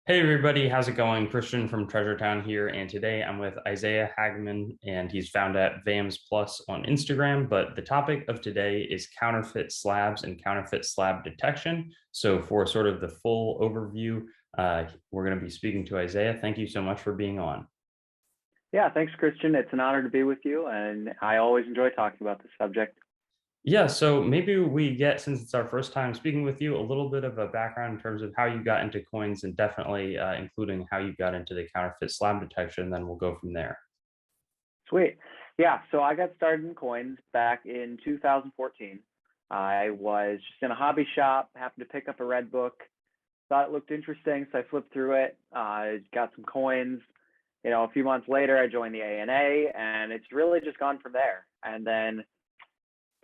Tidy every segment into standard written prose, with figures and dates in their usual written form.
Hey everybody, how's it going? Christian from Treasure Town here, and today I'm with Isaiah Hageman, and he's found at Vams Plus on Instagram. But the topic of today is counterfeit slabs and counterfeit slab detection. So, for sort of the full overview, we're going to be speaking to Isaiah. Thank you so much for being on. Yeah, thanks, Christian. It's an honor to be with you, and I always enjoy talking about this subject. Yeah, so maybe we get, since it's our first time speaking with you, a little bit of a background in terms of how you got into coins and definitely including how you got into the counterfeit slab detection. Then we'll go from there. Sweet. Yeah, so I got started in coins back in 2014. I was just in a hobby shop, happened to pick up a red book, thought it looked interesting, so I flipped through it, got some coins. A few months later, I joined the ANA, and it's really just gone from there. And then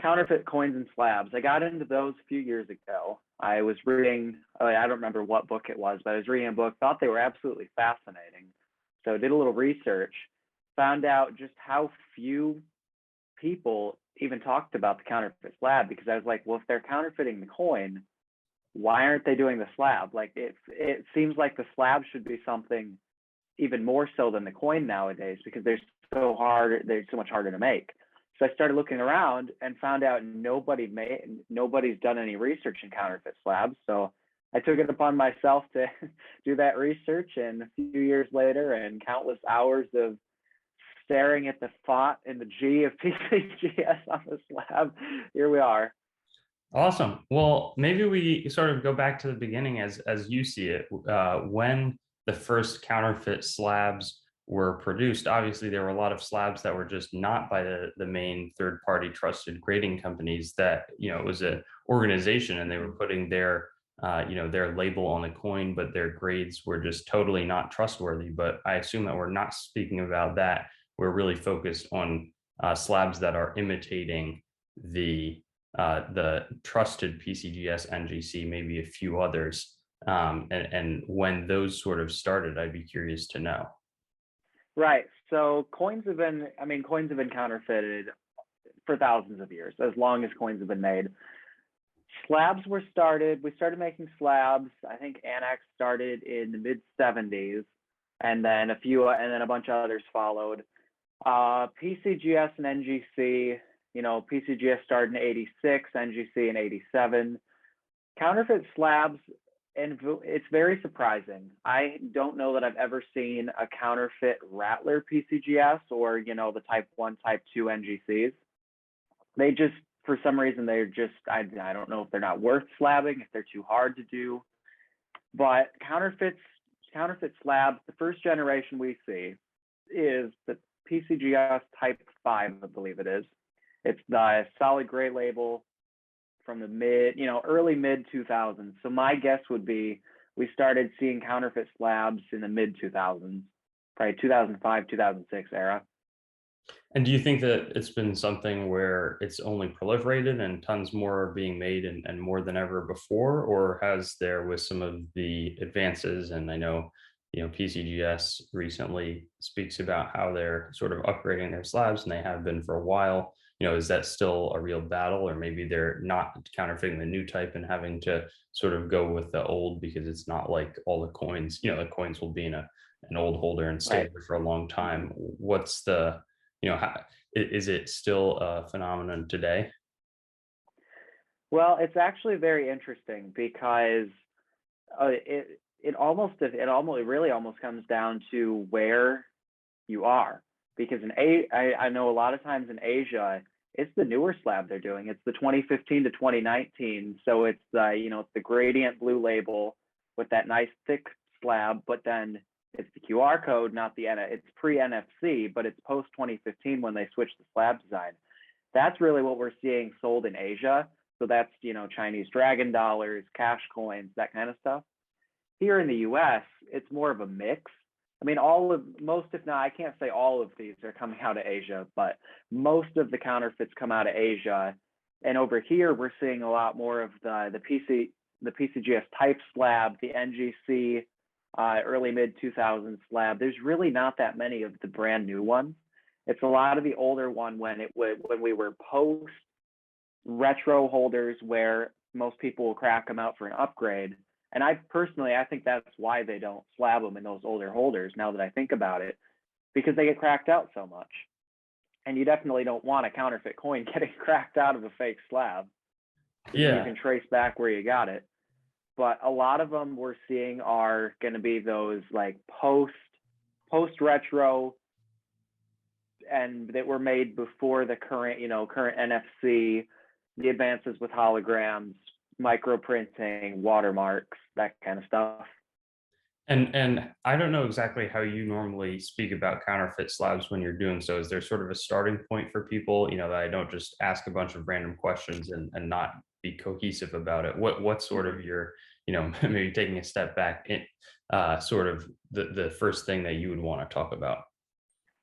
counterfeit coins and slabs. I got into those a few years ago. I was reading, I don't remember what book it was, but I was reading a book, thought they were absolutely fascinating. So I did a little research, found out just how few people even talked about the counterfeit slab, because I was like, well, if they're counterfeiting the coin, why aren't they doing the slab? Like it seems like the slab should be something even more so than the coin nowadays, because they're so much harder to make. So I started looking around and found out nobody's done any research in counterfeit slabs. So I took it upon myself to do that research, and a few years later, and countless hours of staring at the font and the G of PCGS on the slab, here we are. Awesome. Well, maybe we sort of go back to the beginning as you see it. When the first counterfeit slabs were produced, obviously there were a lot of slabs that were just not by the main third party trusted grading companies. That it was an organization and they were putting their label on the coin, but their grades were just totally not trustworthy. But I assume that we're not speaking about that. We're really focused on slabs that are imitating the trusted PCGS, NGC, maybe a few others. And when those sort of started, I'd be curious to know. Right. So coins have been counterfeited for thousands of years, as long as coins have been made. We started making slabs. I think ANACS started in the mid 70s, and then a bunch of others followed. PCGS and NGC, PCGS started in 86, NGC in 87. Counterfeit slabs, and it's very surprising. I don't know that I've ever seen a counterfeit Rattler PCGS or, the type 1, type 2 NGCs. They just, for some reason, I don't know if they're not worth slabbing, if they're too hard to do. But counterfeit slabs, the first generation we see is the PCGS type 5, I believe it is. It's the solid gray label from the early mid 2000s. So my guess would be we started seeing counterfeit slabs in the mid 2000s, probably 2005, 2006 era. And do you think that it's been something where it's only proliferated and tons more are being made and more than ever before, or has there, with some of the advances, and I know, PCGS recently speaks about how they're sort of upgrading their slabs and they have been for a while. Is that still a real battle, or maybe they're not counterfeiting the new type and having to sort of go with the old because it's not like all the coins, the coins will be in an old holder and stay Right. there for a long time. What's the how, is it still a phenomenon today? Well, it's actually very interesting because it really almost comes down to where you are. Because I know a lot of times in Asia, it's the newer slab they're doing. It's the 2015 to 2019. So it's it's the gradient blue label with that nice thick slab, but then it's the QR code, not it's pre NFC, but it's post 2015 when they switched the slab design. That's really what we're seeing sold in Asia. So that's, Chinese dragon dollars, cash coins, that kind of stuff. Here in the US, it's more of a mix. I mean, if not, I can't say all of these are coming out of Asia, but most of the counterfeits come out of Asia. And over here, we're seeing a lot more of the PCGS type slab, the NGC, early mid 2000s slab. There's really not that many of the brand new ones. It's a lot of the older one when we were post retro holders, where most people will crack them out for an upgrade, And I think that's why they don't slab them in those older holders, now that I think about it, because they get cracked out so much. And you definitely don't want a counterfeit coin getting cracked out of a fake slab. Yeah. You can trace back where you got it. But a lot of them we're seeing are going to be those like post retro, and that were made before the current NFC, the advances with holograms, microprinting, watermarks, that kind of stuff. And I don't know exactly how you normally speak about counterfeit slabs when you're doing so. Is there sort of a starting point for people, that I don't just ask a bunch of random questions and not be cohesive about it? What's sort of your, maybe taking a step back in sort of the first thing that you would want to talk about?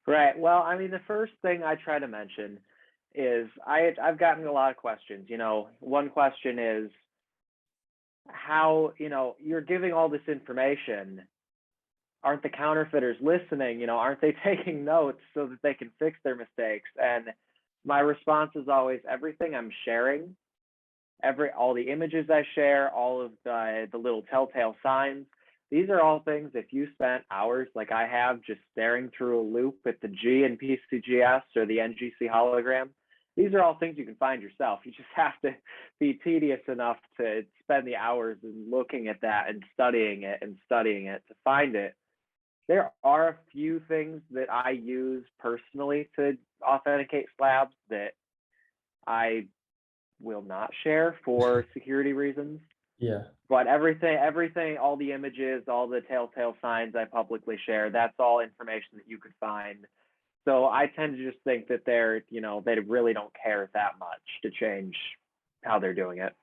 Right. Well, I mean, the first thing I try to mention is I've gotten a lot of questions. One question is, how, you're giving all this information, aren't the counterfeiters listening? Aren't they taking notes so that they can fix their mistakes? And my response is always, everything I'm sharing, all the images I share, all of the little telltale signs, these are all things, if you spent hours like I have just staring through a loop at the G and PCGS or the NGC hologram, these are all things you can find yourself. You just have to be tedious enough to spend the hours in looking at that and studying it to find it. There are a few things that I use personally to authenticate slabs that I will not share for security reasons. Yeah. But everything, all the images, all the telltale signs I publicly share, that's all information that you could find. So I tend to just think that they really don't care that much to change how they're doing it.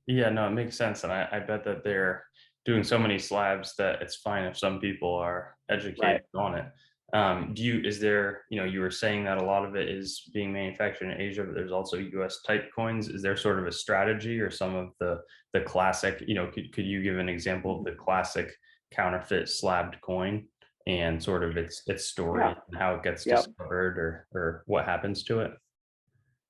Yeah, no, it makes sense. And I bet that they're doing so many slabs that it's fine if some people are educated on it. Is there, you were saying that a lot of it is being manufactured in Asia, but there's also US type coins. Is there sort of a strategy or some of the classic, could you give an example of the classic counterfeit slabbed coin and sort of its story and how it gets discovered or what happens to it?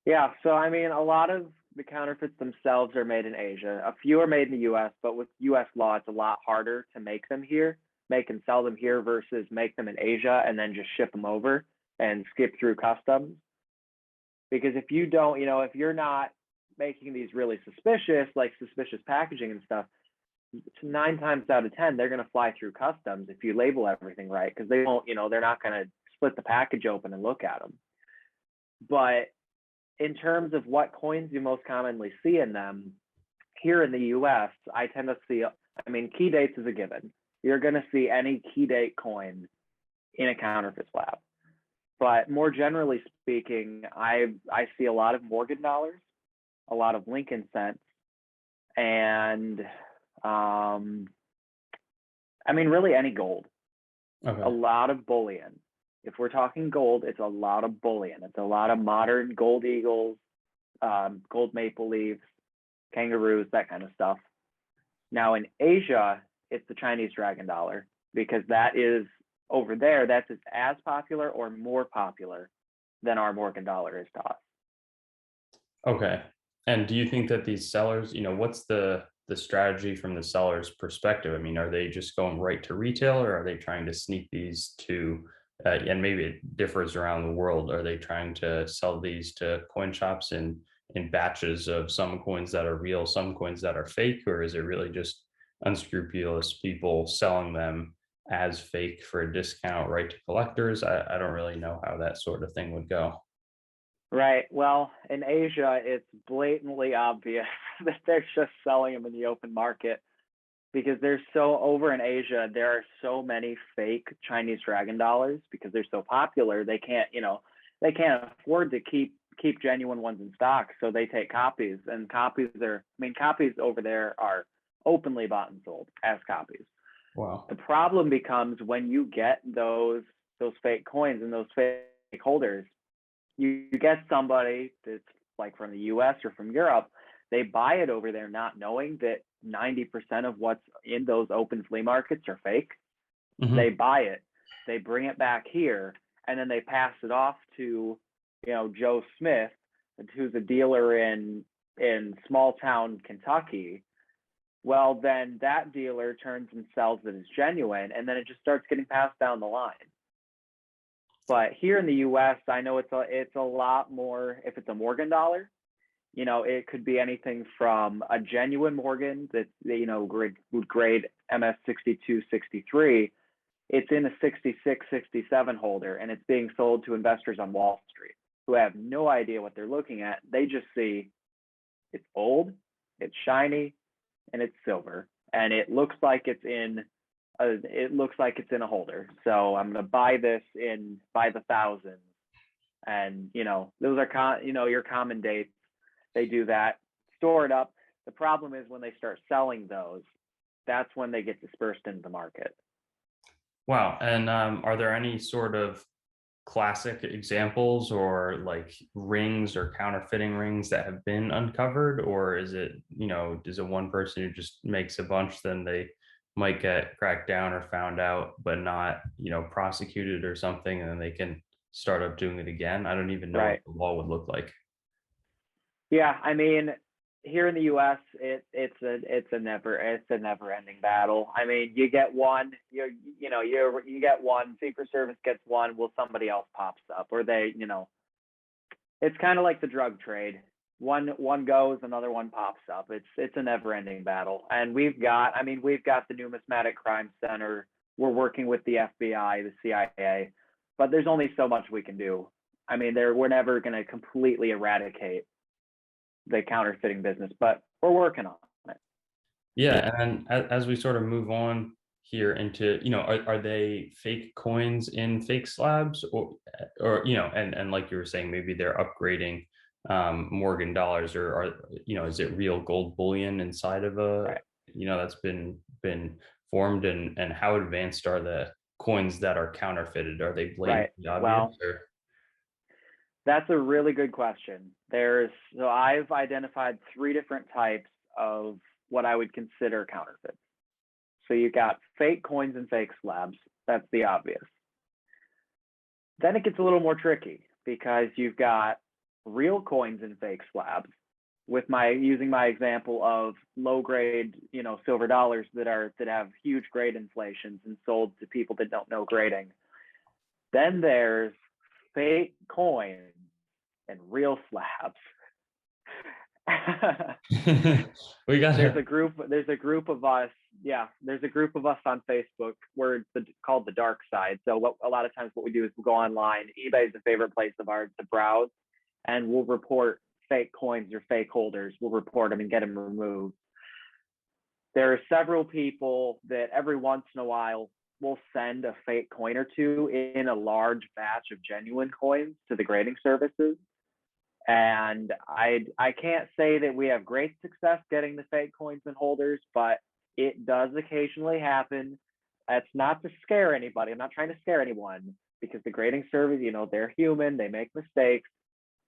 Yeah, so I mean, a lot of the counterfeits themselves are made in Asia. A few are made in the US, but with US law, it's a lot harder to make and sell them here versus make them in Asia and then just ship them over and skip through customs. Because if you don't, if you're not making these really suspicious packaging and stuff, 9 times out of 10, they're going to fly through customs if you label everything right, because they won't, they're not going to split the package open and look at them. But in terms of what coins you most commonly see in them, here in the US, I tend to see, key dates is a given. You're going to see any key date coin in a counterfeit slab. But more generally speaking, I see a lot of Morgan dollars, a lot of Lincoln cents, and really any gold. Okay. A lot of bullion. If we're talking gold, it's a lot of bullion. It's a lot of modern gold eagles, gold maple leaves, kangaroos, that kind of stuff. Now in Asia, it's the Chinese dragon dollar, because that is over there, that's as popular or more popular than our Morgan dollar is to us. Okay. And do you think that these sellers, what's the strategy from the seller's perspective? Are they just going right to retail, or are they trying to sneak these to, and maybe it differs around the world, are they trying to sell these to coin shops in batches of some coins that are real, some coins that are fake, or is it really just unscrupulous people selling them as fake for a discount right to collectors? I don't really know how that sort of thing would go. Right. Well, in Asia, it's blatantly obvious that they're just selling them in the open market, because over in Asia, there are so many fake Chinese dragon dollars because they're so popular. They can't afford to keep genuine ones in stock. So they take copies, and copies over there are openly bought and sold as copies. Wow. The problem becomes when you get those fake coins and those fake holders. You get somebody that's like from the US or from Europe, they buy it over there not knowing that 90% of what's in those open flea markets are fake. Mm-hmm. They buy it, they bring it back here, and then they pass it off to, Joe Smith, who's a dealer in small town Kentucky, Well, then that dealer turns and sells it as genuine, and then it just starts getting passed down the line. But here in the U.S., I know it's a lot more. If it's a Morgan dollar, it could be anything from a genuine Morgan that's grade MS 62, 63. It's in a 66, 67 holder, and it's being sold to investors on Wall Street who have no idea what they're looking at. They just see it's old, it's shiny, and it's silver, and it looks like it's in a holder. So I'm going to buy this by the thousands, and those are your common dates. They do that, store it up. The problem is when they start selling those, that's when they get dispersed into the market. Wow. And are there any sort of classic examples or like rings or counterfeiting rings that have been uncovered? Or is it one person who just makes a bunch, then they might get cracked down or found out, but not, prosecuted or something, and then they can start up doing it again? I don't even know what the law would look like. Yeah, I mean, here in the U.S., it's a never ending battle. I mean, you get one, you get one, Secret Service gets one, well, somebody else pops up, or it's kind of like the drug trade. One goes, another one pops up. It's a never ending battle. And we've got the Numismatic Crime Center. We're working with the FBI, the CIA, but there's only so much we can do. I mean, we're never going to completely eradicate the counterfeiting business, but we're working on it. Yeah, and as we sort of move on here into, are they fake coins in fake slabs, or and like you were saying, maybe they're upgrading Morgan dollars, or is it real gold bullion inside of that's been formed, and how advanced are the coins that are counterfeited? Are they blatantly obvious? Well, that's a really good question. So I've identified 3 different types of what I would consider counterfeits. So you got fake coins and fake slabs. That's the obvious. Then it gets a little more tricky because you've got real coins and fake slabs, using my example of low grade, silver dollars that have huge grade inflations and sold to people that don't know grading. Then there's fake coins and real slabs. There's a group of us. Yeah, there's a group of us on Facebook. We're called the Dark Side. So a lot of times what we do is we'll go online. eBay is a favorite place of ours to browse, and we'll report fake coins or fake holders. We'll report them and get them removed. There are several people that every once in a while will send a fake coin or two in a large batch of genuine coins to the grading services. And I can't say that we have great success getting the fake coins and holders, but it does occasionally happen. That's not to scare anybody. I'm not trying to scare anyone, because the grading service, they're human, they make mistakes.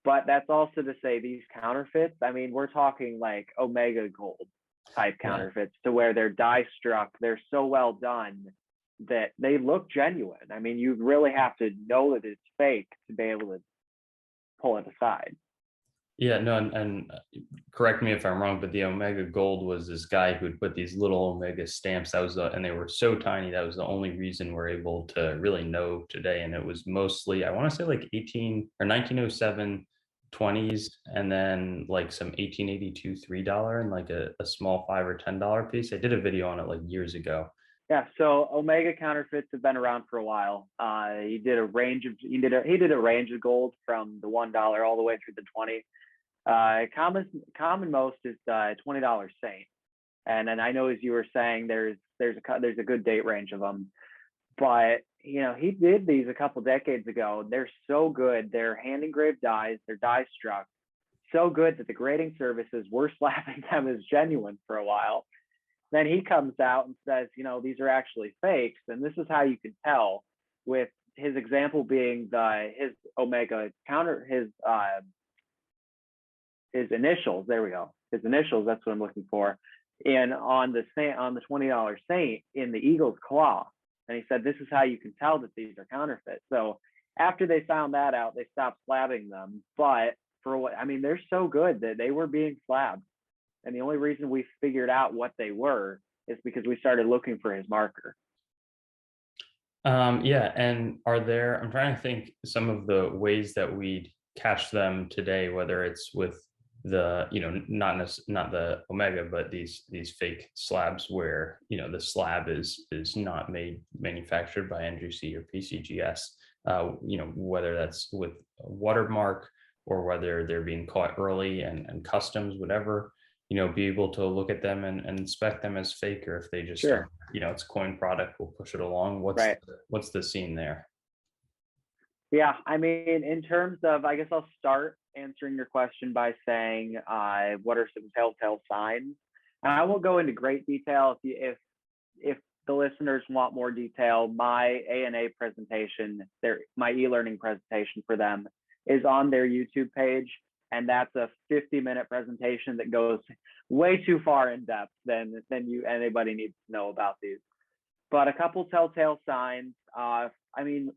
But that's also to say these counterfeits, I mean, we're talking like Omega Gold type counterfeits, to where they're die struck. They're so well done that they look genuine. I mean, you really have to know that it's fake to be able to pull it aside. Yeah, no, and correct me if I'm wrong, but the Omega Gold was this guy who'd put these little Omega stamps. And they were so tiny. That was the only reason we're able to really know today. And it was mostly, I want to say, like 1907 20s, and then like some 1882 $3 and like a small $5 or $10 piece. I did a video on it like years ago. Yeah, so Omega counterfeits have been around for a while. He did a range of gold from the $1 all the way through the 20. Common most is $20 Saint, and then I know, as you were saying, there's a good date range of them, but he did these a couple decades ago. They're so good. They're hand engraved dies. They're die struck, so good that the grading services were slapping them as genuine for a while. Then he comes out and says, these are actually fakes, and this is how you can tell. With his example being his Omega his initials. There we go. His initials. That's what I'm looking for. And on the $20 Saint in the eagle's claw. And he said, this is how you can tell that these are counterfeit. So after they found that out, they stopped slabbing them. But they're so good that they were being slabbed. And the only reason we figured out what they were is because we started looking for his marker. Yeah, and I'm trying to think some of the ways that we'd catch them today, whether it's with the, not the Omega, but these fake slabs where, the slab is not manufactured by NGC or PCGS, whether that's with a watermark or whether they're being caught early and customs, whatever, be able to look at them and inspect them as fake, or if they just Sure. it's coin product, we'll push it along. Right. What's the scene there? Yeah, I mean, in terms of, I guess I'll start answering your question by saying, what are some telltale signs? And I won't go into great detail. If the listeners want more detail, my ANA presentation, my e-learning presentation for them is on their YouTube page, and that's a 50-minute presentation that goes way too far in depth than anybody needs to know about these. But a couple telltale signs. I mean,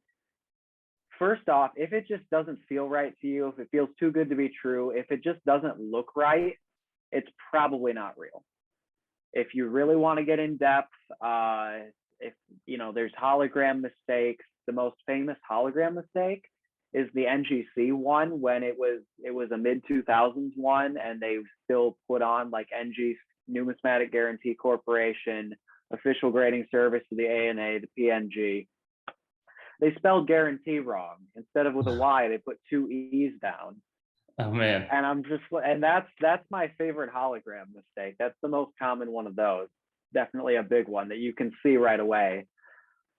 first off, if it just doesn't feel right to you, if it feels too good to be true, if it just doesn't look right, it's probably not real. If you really want to get in depth, if there's hologram mistakes. The most famous hologram mistake is the NGC one, when it was a mid-2000s one, and they still put on like NG, Numismatic Guarantee Corporation, official grading service to the ANA, the PNG. They spelled guarantee wrong. Instead of with a Y, they put two E's down. Oh man. And that's my favorite hologram mistake. That's the most common one of those. Definitely a big one that you can see right away.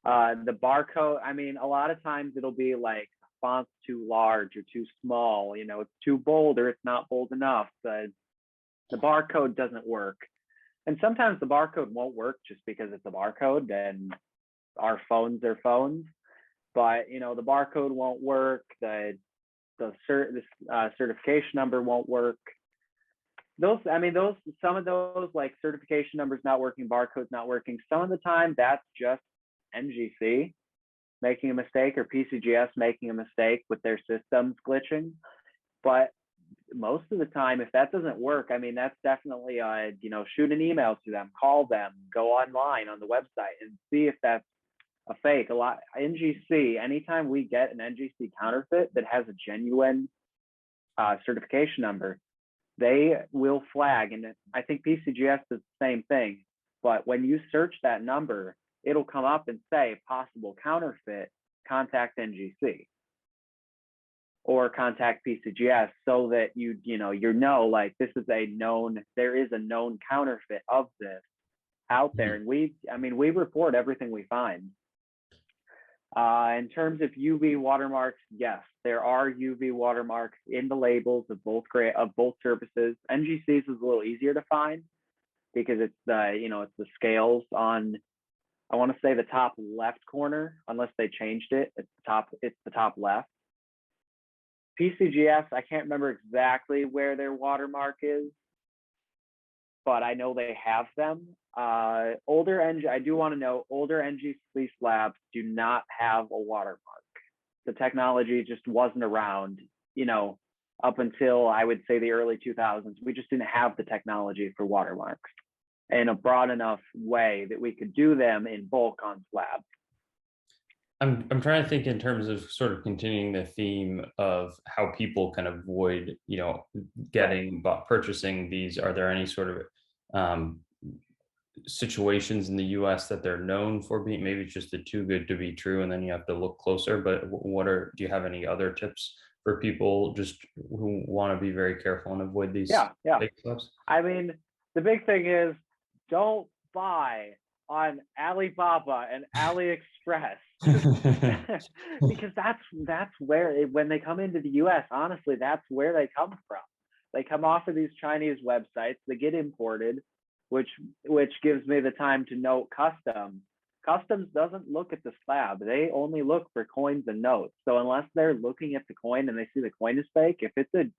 The barcode, I mean, a lot of times it'll be like font's too large or too small, it's too bold or it's not bold enough. The barcode doesn't work. And sometimes the barcode won't work just because it's a barcode, and our phones are phones. But the barcode won't work. The certification number won't work. Some of those, like certification numbers not working, barcodes not working. Some of the time that's just NGC making a mistake, or PCGS making a mistake with their systems glitching. But most of the time, if that doesn't work, I mean, that's definitely shoot an email to them, call them, go online on the website and see if that's a fake. A lot NGC, anytime we get an NGC counterfeit that has a genuine certification number, they will flag. And I think PCGS does the same thing. But when you search that number, it'll come up and say possible counterfeit, contact NGC or contact PCGS, so that like this is there is a known counterfeit of this out there. And we report everything we find. In terms of UV watermarks, yes, there are UV watermarks in the labels of both surfaces. NGC's is a little easier to find because it's it's the scales on, I want to say, the top left corner, unless they changed it. It's the top left. PCGS, I can't remember exactly where their watermark is, but I know they have them. I do want to know, older NGC slabs do not have a watermark. The technology just wasn't around, up until, I would say, the early 2000s. We just didn't have the technology for watermarks in a broad enough way that we could do them in bulk on slabs. I'm trying to think in terms of sort of continuing the theme of how people can avoid, purchasing these. Are there any sort of situations in the US that they're known for being, maybe it's just too good to be true and then you have to look closer, but do you have any other tips for people just who want to be very careful and avoid these fake stuffs? I mean, the big thing is, don't buy on Alibaba and AliExpress because that's where, when they come into the US, honestly, that's where they come from. They come off of these Chinese websites, they get imported, which gives me the time to note customs. Customs doesn't look at the slab. They only look for coins and notes. So unless they're looking at the coin and they see the coin is fake, if it's a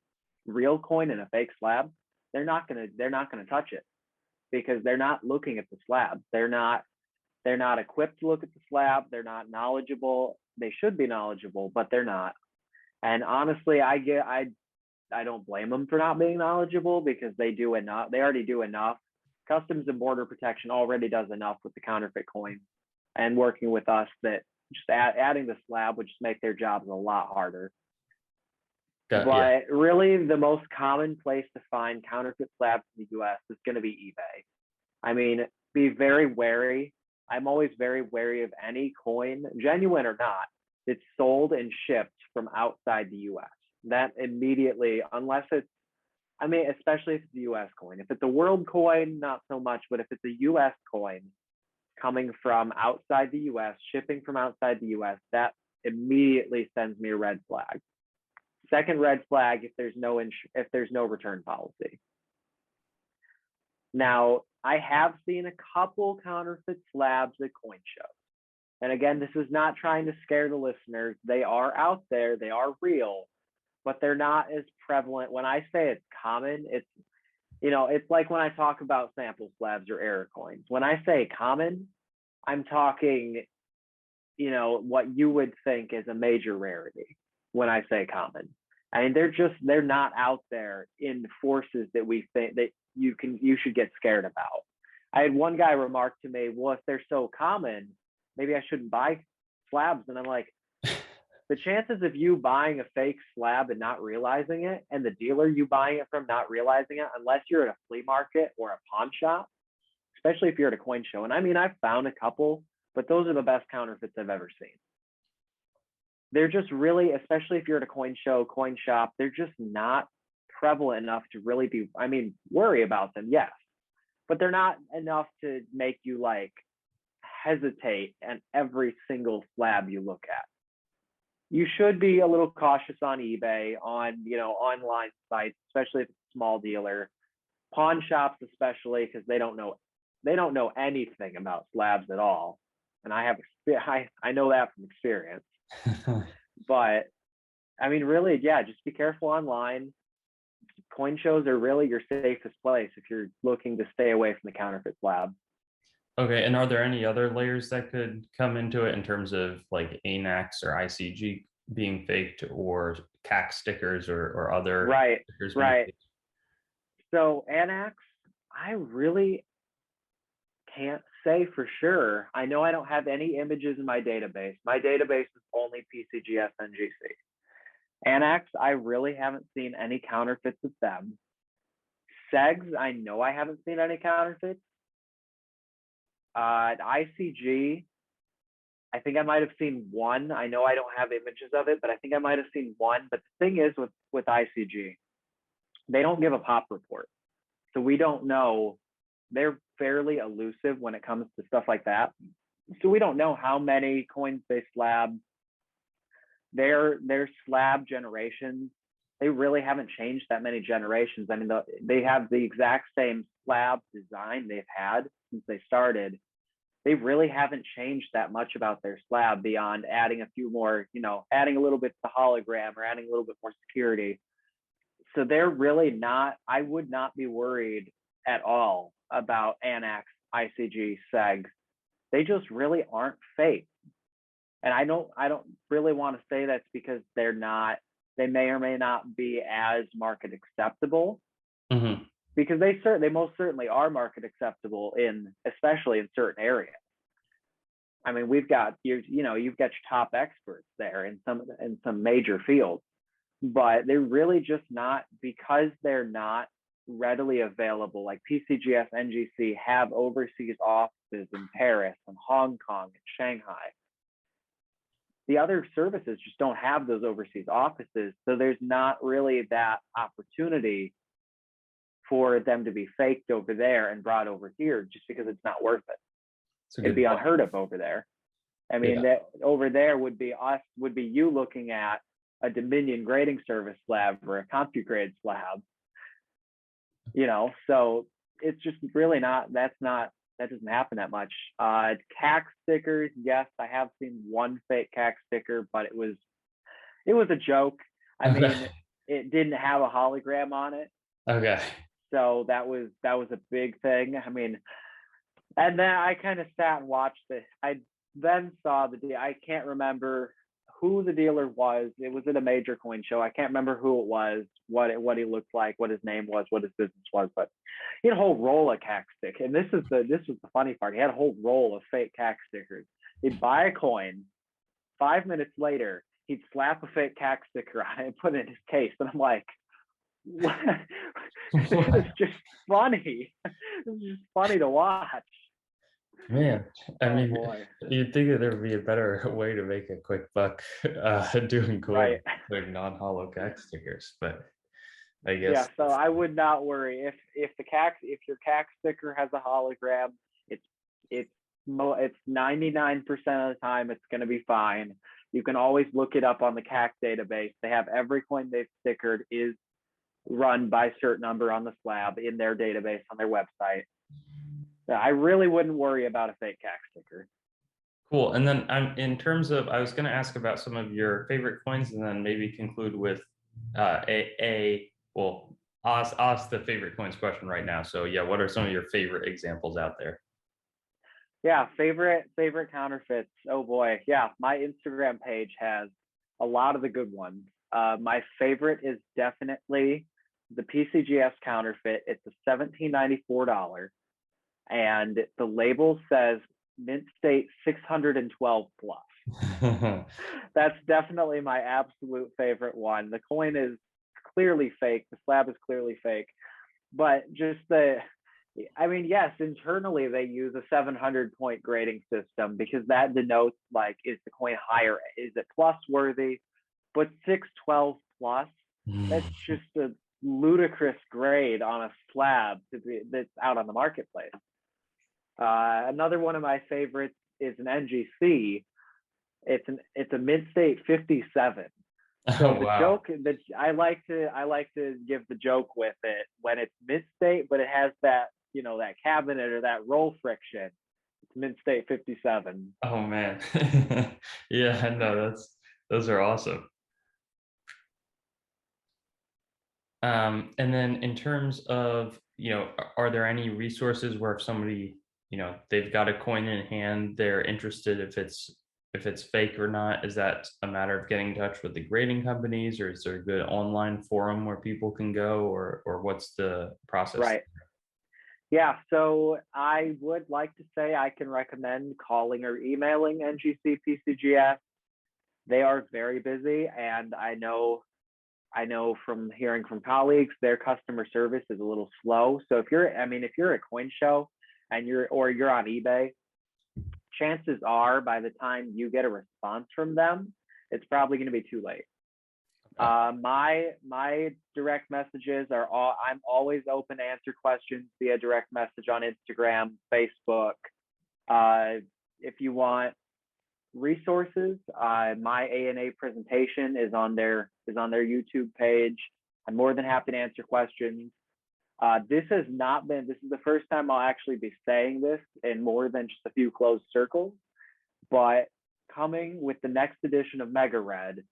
real coin and a fake slab, they're not gonna touch it, because they're not looking at the slab. They're not equipped to look at the slab. They're not knowledgeable. They should be knowledgeable, but they're not. And honestly, I don't blame them for not being knowledgeable, because they do enough. They already do enough. Customs and Border Protection already does enough with the counterfeit coins, and working with us, that just adding the slab would just make their jobs a lot harder. But really, the most common place to find counterfeit slabs in the US is going to be eBay. I mean, be very wary. I'm always very wary of any coin, genuine or not, that's sold and shipped from outside the US. That immediately, unless it's, I mean, especially if it's a US coin. If it's a world coin, not so much, but if it's a US coin coming from outside the US, shipping from outside the US, that immediately sends me a red flag. Second red flag, if there's no return policy. Now, I have seen a couple counterfeit slabs at coin shows. And again, this is not trying to scare the listeners. They are out there, they are real, but they're not as prevalent. When I say it's common, it's, it's like when I talk about sample slabs or error coins. When I say common, I'm talking, what you would think is a major rarity when I say common. I mean, they're not out there in forces that we think that you should get scared about. I had one guy remark to me, well, if they're so common, maybe I shouldn't buy slabs. And I'm like, the chances of you buying a fake slab and not realizing it, and the dealer you buying it from not realizing it, unless you're at a flea market or a pawn shop, especially if you're at a coin show. And I mean, I've found a couple, but those are the best counterfeits I've ever seen. They're just really, especially if you're at a coin show, coin shop, they're just not prevalent enough to really be, worry about them, yes, but they're not enough to make you like hesitate at every single slab you look at. You should be a little cautious on eBay, on, online sites, especially if it's a small dealer, pawn shops, especially, because they don't know anything about slabs at all. And I know that from experience. But I mean, really, yeah, just be careful online. Coin shows are really your safest place if you're looking to stay away from the counterfeit slab. Okay, and are there any other layers that could come into it in terms of like ANACS or ICG being faked, or CAC stickers or other stickers? Right. So ANACS, I really can't say for sure. I know I don't have any images in my database. My database is only PCGS NGC. ANACS, I really haven't seen any counterfeits of them. SEGs, I know I haven't seen any counterfeits. ICG, I think I might have seen one. I know I don't have images of it, but I think I might have seen one. But the thing is with ICG, they don't give a pop report. So we don't know. They're fairly elusive when it comes to stuff like that. So we don't know how many coins they slab. Their slab generations, they really haven't changed that many generations. I mean, they have the exact same slab design they've had since they started. They really haven't changed that much about their slab beyond adding a few more, adding a little bit to the hologram or adding a little bit more security. So they're really not, I would not be worried at all about ANACS, ICG, SEGs. They just really aren't fake. And I don't really want to say that's because they may or may not be as market acceptable. Mm-hmm. Because they most certainly are market acceptable especially in certain areas. I mean, you've got your top experts there in some major fields, but they're really just not, because they're not readily available. Like PCGS, NGC have overseas offices in Paris and Hong Kong and Shanghai. The other services just don't have those overseas offices, so there's not really that opportunity for them to be faked over there and brought over here, just because it's not worth it. It'd be unheard of over there. I mean, that over there would be you looking at a Dominion grading service slab or a CompuGrade slab, so it's just really that doesn't happen that much. CAC stickers, yes, I have seen one fake CAC sticker, but it was a joke. I mean, it didn't have a hologram on it. Okay. So that was a big thing. I mean, and then I kind of sat and watched it. I then saw I can't remember who the dealer was. It was at a major coin show. I can't remember who it was, what he looked like, what his name was, what his business was, but he had a whole roll of CAC stick. And this was the funny part. He had a whole roll of fake CAC stickers. He'd buy a coin. 5 minutes later, he'd slap a fake CAC sticker on it and put it in his case. And I'm like, what? This is just funny. This is just funny to watch. Man, I Oh mean, boy. you'd think that there would be a better way to make a quick buck doing coin Right. like non-hollow CAC stickers, but I Yeah, guess so I would not worry if your CAC sticker has a hologram, it's it's 99% of the time it's going to be fine. You can always look it up on the CAC database. They have every coin they've stickered is run by cert number on the slab in their database on their website. So I really wouldn't worry about a fake CAC sticker. cool. And then in terms of, I was going to ask about some of your favorite coins, and then maybe conclude with well, ask the favorite coins question right now. So yeah, what are some of your favorite examples out there? Yeah, favorite counterfeits. Oh boy, yeah, my Instagram page has a lot of the good ones. My favorite is definitely the PCGS counterfeit. It's a $17.94, and the label says mint state 612 plus. That's definitely my absolute favorite one. The coin is clearly fake. The slab is clearly fake, but just I mean, yes, internally they use a 700 point grading system because that denotes like, is the coin higher? Is it plus worthy? But 612 plus, that's just a ludicrous grade on a slab that's out on the marketplace. Another one of my favorites is an NGC. It's a mint state 57. So Oh, the wow. joke that I like to give the joke with it when it's mint state, but it has that, that cabinet or that roll friction. It's mint state 57. Oh man. Yeah, no, those are awesome. And then in terms of, are there any resources where if somebody, they've got a coin in hand, they're interested if it's fake or not? Is that a matter of getting in touch with the grading companies, or is there a good online forum where people can go, or what's the process? Right. Yeah, so I would like to say I can recommend calling or emailing NGC PCGS. They are very busy, and I know from hearing from colleagues, their customer service is a little slow. So if you're a coin show and you're on eBay, chances are by the time you get a response from them, it's probably going to be too late. My direct messages are I'm always open to answer questions via direct message on Instagram, Facebook. If you want resources, my ANA presentation is on their YouTube page. I'm more than happy to answer questions. This is the first time I'll actually be saying this in more than just a few closed circles, but coming with the next edition of Mega Red,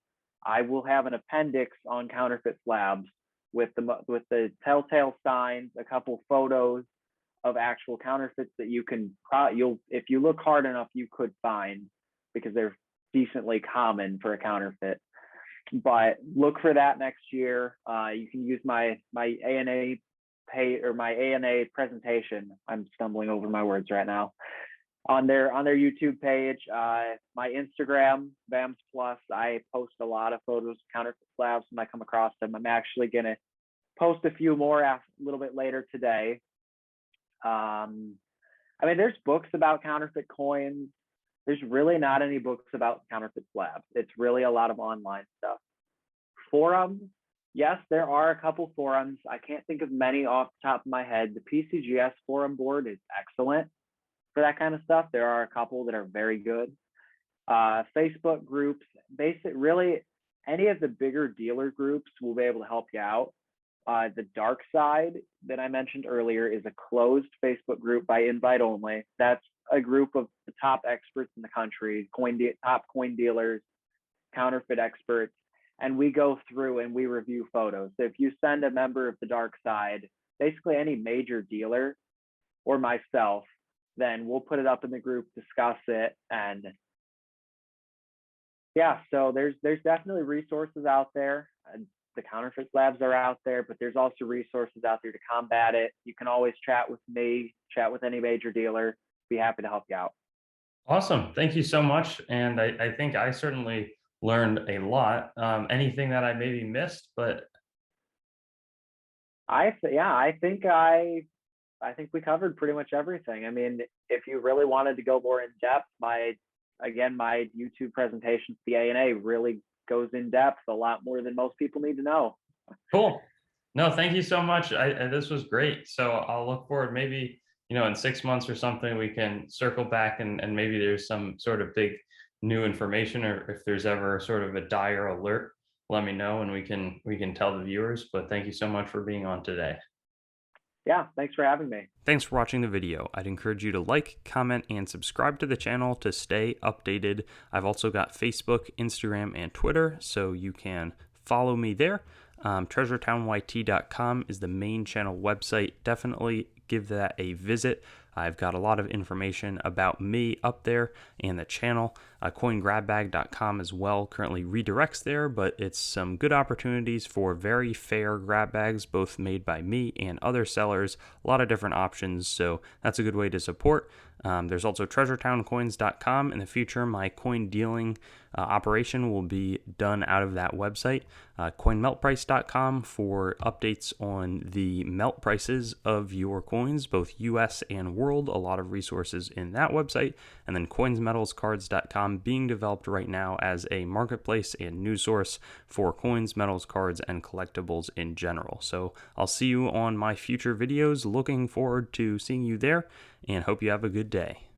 I will have an appendix on counterfeit slabs with the Telltale Signs, a couple photos of actual counterfeits that if you look hard enough, you could find, because they're decently common for a counterfeit. But look for that next year. You can use my ANA my ANA presentation. I'm stumbling over my words right now. On their YouTube page, my Instagram, Vams Plus, I post a lot of photos of counterfeit slabs when I come across them. I'm actually gonna post a few more a little bit later today. There's books about counterfeit coins. There's really not any books about counterfeit slabs. It's really a lot of online stuff. Forums, yes, there are a couple forums. I can't think of many off the top of my head. The PCGS forum board is excellent for that kind of stuff. There are a couple that are very good. Facebook groups, really any of the bigger dealer groups will be able to help you out. The dark side that I mentioned earlier is a closed Facebook group by invite only. That's a group of the top experts in the country, top coin dealers, counterfeit experts, and we go through and we review photos. So if you send a member of the dark side, basically any major dealer or myself, then we'll put it up in the group, discuss it, and Yeah, so there's definitely resources out there. The counterfeit labs are out there, but there's also resources out there to combat it. You can always chat with me, chat with any major dealer. Be happy to help you out. Awesome. Thank you so much. And I think I certainly learned a lot. Anything that I maybe missed, but Yeah, I think we covered pretty much everything. I mean, if you really wanted to go more in depth, my YouTube presentation to the ANA really goes in depth a lot more than most people need to know. cool. No, thank you so much. This was great. So I'll look forward, maybe, in 6 months or something, we can circle back and maybe there's some sort of big new information, or if there's ever sort of a dire alert, let me know and we can tell the viewers. But thank you so much for being on today. Yeah, thanks for having me. Thanks for watching the video. I'd encourage you to like, comment, and subscribe to the channel to stay updated. I've also got Facebook, Instagram, and Twitter, so you can follow me there. TreasuretownYT.com is the main channel website. Definitely give that a visit. I've got a lot of information about me up there and the channel. CoinGrabBag.com as well currently redirects there, but it's some good opportunities for very fair grab bags, both made by me and other sellers. A lot of different options, so that's a good way to support. There's also TreasureTownCoins.com. In the future, my coin dealing operation will be done out of that website. CoinMeltPrice.com for updates on the melt prices of your coins, both US and world. A lot of resources in that website. And then CoinsMetalsCards.com being developed right now as a marketplace and news source for coins, metals, cards, and collectibles in general. So I'll see you on my future videos. Looking forward to seeing you there and hope you have a good day.